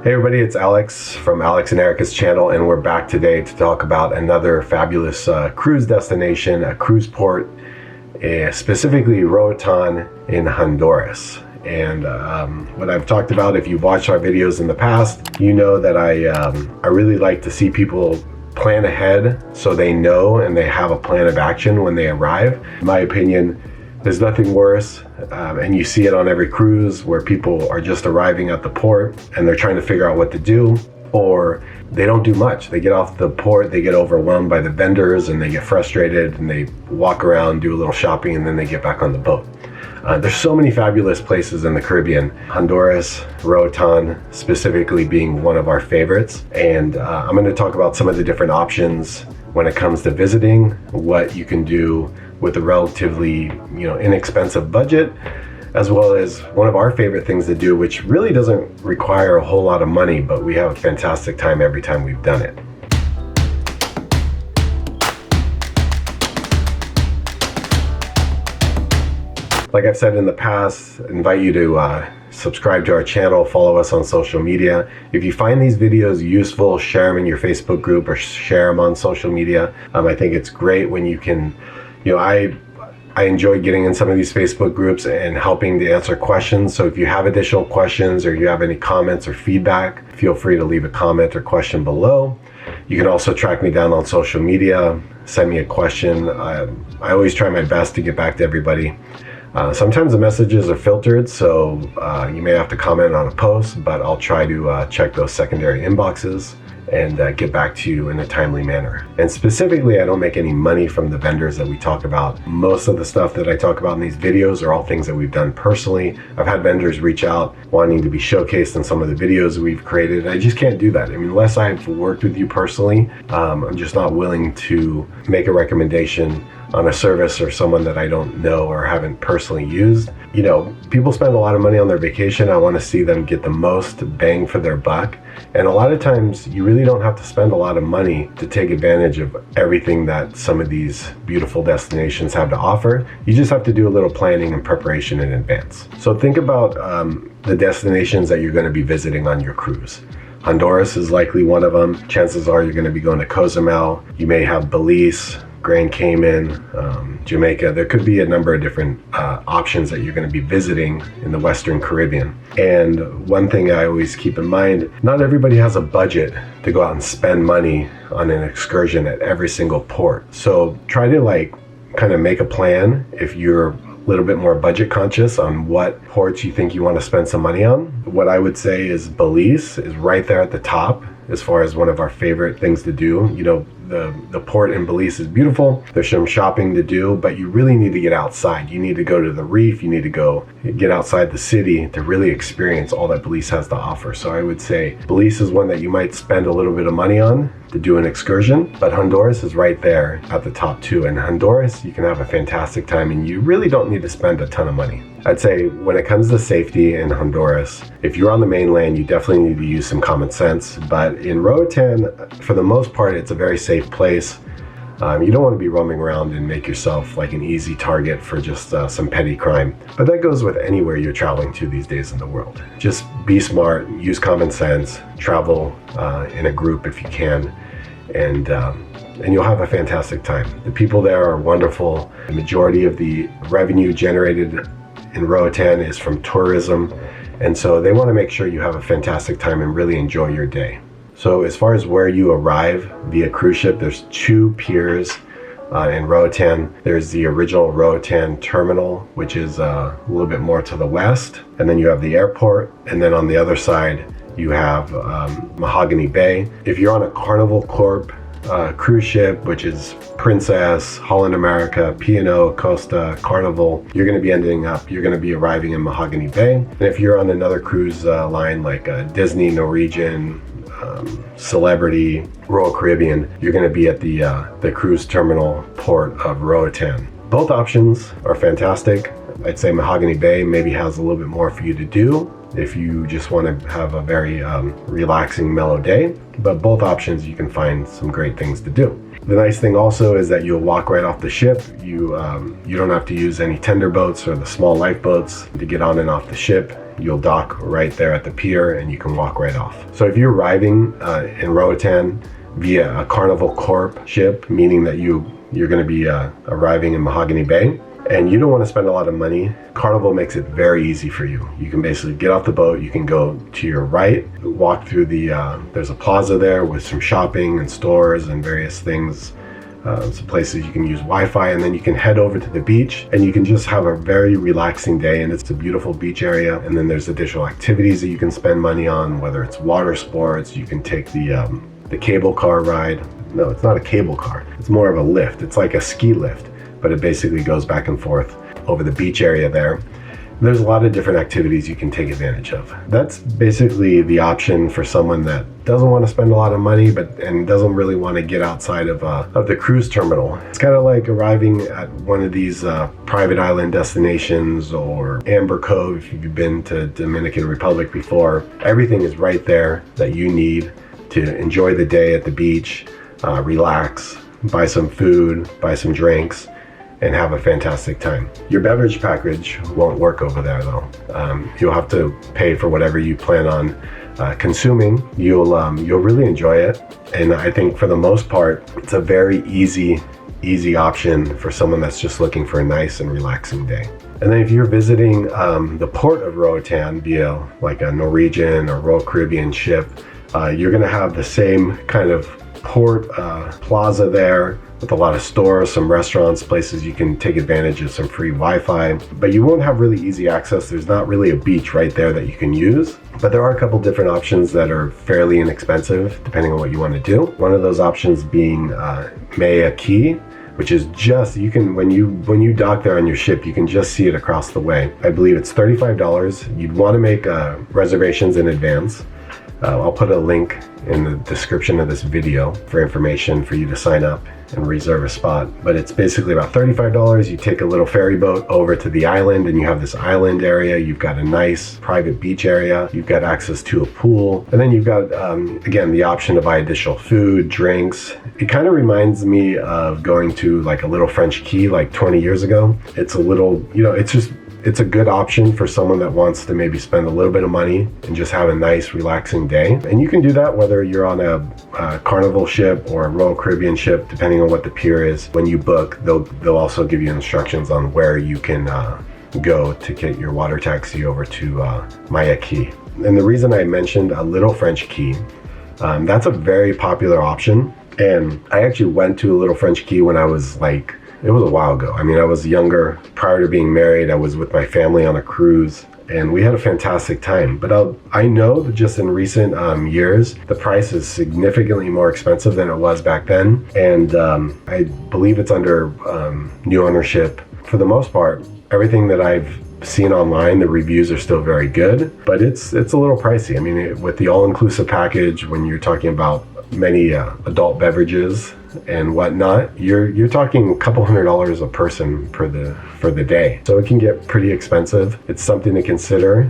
Hey everybody, it's Alex from Alex and Erika's channel, and we're back today to talk about another fabulous cruise destination, a cruise port, specifically Roatan in Honduras. And what I've talked about, if you've watched our videos in the past, you know that I really like to see people plan ahead so they know and they have a plan of action when they arrive. In my opinion, there's nothing worse, and you see it on every cruise where people are just arriving at the port and they're trying to figure out what to do, or they don't do much. They get off the port, they get overwhelmed by the vendors and they get frustrated and they walk around, do a little shopping, and then they get back on the boat. There's so many fabulous places in the Caribbean, Honduras, Roatan specifically being one of our favorites. And I'm going to talk about some of the different options when it comes to visiting, what you can do with a relatively, inexpensive budget, as well as one of our favorite things to do, which really doesn't require a whole lot of money, but we have a fantastic time every time we've done it. Like I've said in the past, I invite you to subscribe to our channel, follow us on social media. If you find these videos useful, share them in your Facebook group or share them on social media. I think it's great when you can, I enjoy getting in some of these Facebook groups and helping to answer questions. So if you have additional questions or you have any comments or feedback, feel free to leave a comment or question below. You can also track me down on social media, send me a question. I always try my best to get back to everybody. Sometimes the messages are filtered, so you may have to comment on a post, but I'll try to check those secondary inboxes and get back to you in a timely manner. And specifically, I don't make any money from the vendors that we talk about. Most of the stuff that I talk about in these videos are all things that we've done personally. I've had vendors reach out wanting to be showcased in some of the videos we've created. I just can't do that. I mean, unless I've worked with you personally, I'm just not willing to make a recommendation on a service or someone that I don't know or haven't personally used. People spend a lot of money on their vacation. I want to see them get the most bang for their buck. And a lot of times you really don't have to spend a lot of money to take advantage of everything that some of these beautiful destinations have to offer. You just have to do a little planning and preparation in advance. So think about the destinations that you're going to be visiting on your cruise. Honduras is likely one of them. Chances are you're going to be going to Cozumel. You may have Belize, Grand Cayman, Jamaica. There could be a number of different options that you're going to be visiting in the Western Caribbean. And one thing I always keep in mind, not everybody has a budget to go out and spend money on an excursion at every single port. So try to kind of make a plan if you're a little bit more budget conscious on what ports you think you want to spend some money on. What I would say is Belize is right there at the top as far as one of our favorite things to do. The port in Belize is beautiful. There's some shopping to do, but you really need to get outside. You need to go to the reef. You need to go get outside the city to really experience all that Belize has to offer. So I would say Belize is one that you might spend a little bit of money on to do an excursion, but Honduras is right there at the top too. And Honduras, you can have a fantastic time and you really don't need to spend a ton of money. I'd say when it comes to safety in Honduras, if you're on the mainland, you definitely need to use some common sense. But in Roatan, for the most part, it's a very safe place. You don't want to be roaming around and make yourself like an easy target for just some petty crime. But that goes with anywhere you're traveling to these days in the world. Just be smart, use common sense, travel in a group if you can, and you'll have a fantastic time. The people there are wonderful. The majority of the revenue generated in Roatan is from tourism, and so they want to make sure you have a fantastic time and really enjoy your day. So as far as where you arrive via cruise ship, there's 2 piers in Roatan. There's the original Roatan terminal, which is a little bit more to the west, and then you have the airport, and then on the other side you have Mahogany Bay. If you're on a Carnival Corp cruise ship, which is Princess, Holland America, P&O, Costa, Carnival, you're going to be arriving in Mahogany Bay. And if you're on another cruise line like Disney, Norwegian, Celebrity, Royal Caribbean, you're going to be at the cruise terminal port of Roatan. Both options are fantastic. I'd say Mahogany Bay maybe has a little bit more for you to do if you just want to have a very relaxing, mellow day. But both options, you can find some great things to do. The nice thing also is that you'll walk right off the ship. You don't have to use any tender boats or the small lifeboats to get on and off the ship. you'll dock right there at the pier and you can walk right off. So if you're arriving in Roatan via a Carnival Corp ship, meaning that you're going to be arriving in Mahogany Bay, and you don't want to spend a lot of money, Carnival makes it very easy for you. You can basically get off the boat, you can go to your right, walk through there's a plaza there with some shopping and stores and various things, some places you can use Wi-Fi, and then you can head over to the beach and you can just have a very relaxing day. And it's a beautiful beach area, and then there's additional activities that you can spend money on, whether it's water sports. You can take the cable car ride. No, it's not a cable car, it's more of a lift. It's like a ski lift, but it basically goes back and forth over the beach area there. There's a lot of different activities you can take advantage of. That's basically the option for someone that doesn't want to spend a lot of money and doesn't really want to get outside of the cruise terminal. It's kind of like arriving at one of these private island destinations, or Amber Cove if you've been to Dominican Republic before. Everything is right there that you need to enjoy the day at the beach, relax, buy some food, buy some drinks, and have a fantastic time. Your beverage package won't work over there though. You'll have to pay for whatever you plan on consuming. You'll really enjoy it, and I think for the most part it's a very easy option for someone that's just looking for a nice and relaxing day. And then if you're visiting the port of Roatan via like a Norwegian or Royal Caribbean ship, you're gonna have the same kind of port plaza there with a lot of stores, some restaurants, places you can take advantage of some free Wi-Fi, but you won't have really easy access. There's not really a beach right there that you can use, but there are a couple different options that are fairly inexpensive depending on what you want to do. One of those options being Maya Key, which is just, you can, when you dock there on your ship, you can just see it across the way. I believe it's $35. You'd want to make reservations in advance. I'll put a link in the description of this video for information for you to sign up and reserve a spot. But it's basically about $35. You take a little ferry boat over to the island and you have this island area. You've got a nice private beach area. You've got access to a pool. And then you've got, again, the option to buy additional food, drinks. It kind of reminds me of going to like a little French Key like 20 years ago. It's a little, it's a good option for someone that wants to maybe spend a little bit of money and just have a nice relaxing day. And you can do that whether you're on a Carnival ship or a Royal Caribbean ship, depending on what the pier is. When you book, they'll also give you instructions on where you can go to get your water taxi over to Maya Key. And the reason I mentioned a little French Key, that's a very popular option. And I actually went to a little French Key when I was like, it was a while ago. I mean, I was younger. Prior to being married, I was with my family on a cruise, and we had a fantastic time. But I know that just in recent years, the price is significantly more expensive than it was back then. And I believe it's under new ownership. For the most part, everything that I've seen online, the reviews are still very good, but it's a little pricey. I mean, with the all-inclusive package, when you're talking about many adult beverages and whatnot, you're talking a couple $100 a person for the day. So it can get pretty expensive. It's something to consider.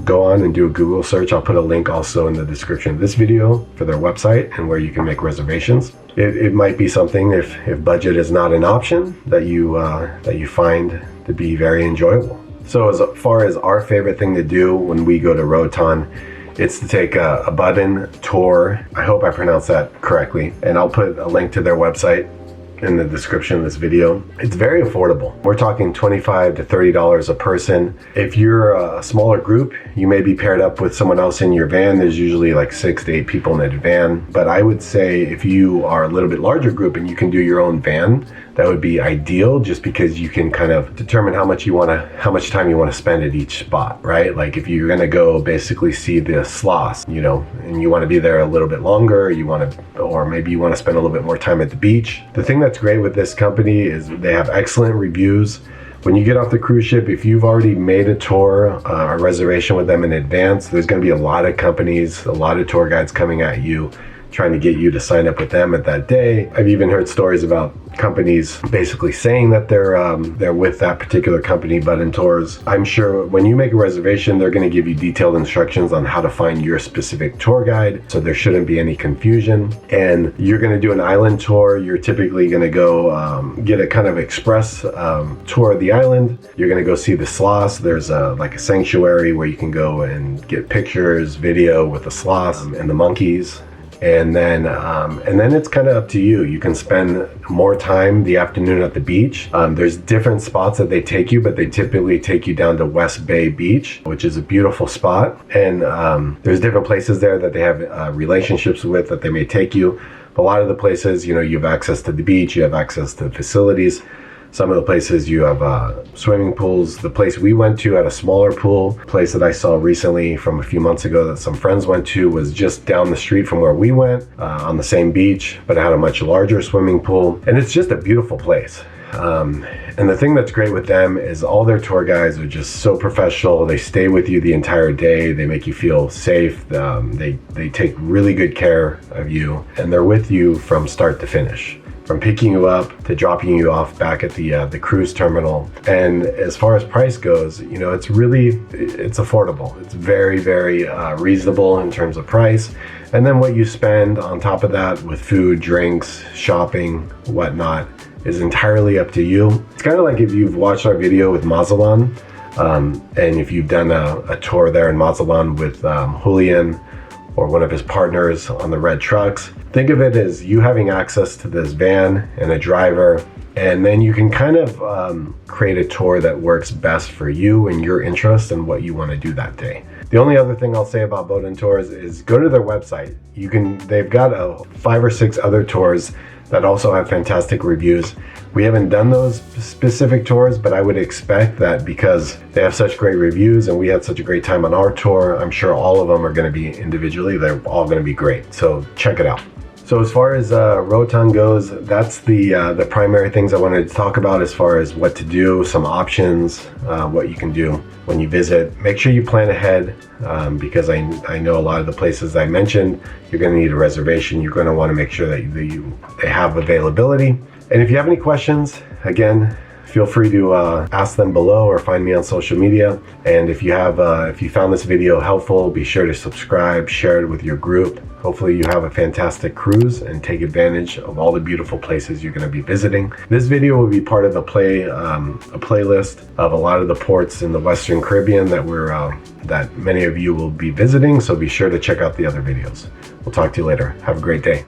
Go on and do a Google search. I'll put a link also in the description of this video for their website and where you can make reservations. It might be something, if budget is not an option, that you find to be very enjoyable. So as far as our favorite thing to do when we go to Roatan, it's to take a Bodden tour. I hope I pronounced that correctly. And I'll put a link to their website in the description of this video. It's very affordable. We're talking $25 to $30 a person. If you're a smaller group, you may be paired up with someone else in your van. There's usually like 6 to 8 people in a van. But I would say if you are a little bit larger group and you can do your own van, that would be ideal, just because you can kind of determine how much time you want to spend at each spot, right? Like if you're going to go basically see the sloths, and you want to be there a little bit longer, or maybe you want to spend a little bit more time at the beach. The thing that's great with this company is they have excellent reviews. When you get off the cruise ship, if you've already made a tour, a reservation with them in advance, there's going to be a lot of companies, a lot of tour guides coming at you trying to get you to sign up with them at that day. I've even heard stories about companies basically saying that they're with that particular company, Bodden Tours. I'm sure when you make a reservation, they're going to give you detailed instructions on how to find your specific tour guide, so there shouldn't be any confusion. And you're going to do an island tour. You're typically going to go get a kind of express tour of the island. You're going to go see the sloths. There's like a sanctuary where you can go and get pictures, video with the sloths and the monkeys. And then it's kind of up to you. You can spend more time the afternoon at the beach. There's different spots that they take you, but they typically take you down to West Bay Beach, which is a beautiful spot. And there's different places there that they have relationships with that they may take you. But a lot of the places, you know, you have access to the beach, you have access to facilities. Some of the places you have swimming pools. The place we went to had a smaller pool. The place that I saw recently from a few months ago that some friends went to was just down the street from where we went on the same beach, but it had a much larger swimming pool. And it's just a beautiful place. And the thing that's great with them is all their tour guides are just so professional. They stay with you the entire day. They make you feel safe. They take really good care of you, and they're with you from start to finish. From picking you up to dropping you off back at the cruise terminal. And as far as price goes, you know, it's affordable. It's very, very reasonable in terms of price. And then what you spend on top of that with food, drinks, shopping, whatnot, is entirely up to you. It's kind of like if you've watched our video with Mazatlan, and if you've done a tour there in Mazatlan with Julian or one of his partners on the red trucks. Think of it as you having access to this van and a driver, and then you can kind of create a tour that works best for you and your interests and what you want to do that day. The only other thing I'll say about Bodden Tours is go to their website. They've got 5 or 6 other tours that also have fantastic reviews. We haven't done those specific tours, but I would expect that because they have such great reviews and we had such a great time on our tour, I'm sure all of them are going to be individually. They're all going to be great. So check it out. So as far as Roatan goes, that's the primary things I wanted to talk about as far as what to do, some options, what you can do when you visit. Make sure you plan ahead because I know a lot of the places I mentioned, you're going to need a reservation. You're going to want to make sure that they have availability. And if you have any questions, again, feel free to ask them below or find me on social media. And if you found this video helpful, be sure to subscribe, share it with your group. Hopefully you have a fantastic cruise and take advantage of all the beautiful places you're going to be visiting. This video will be part of a playlist of a lot of the ports in the Western Caribbean that many of you will be visiting. So be sure to check out the other videos. We'll talk to you later. Have a great day.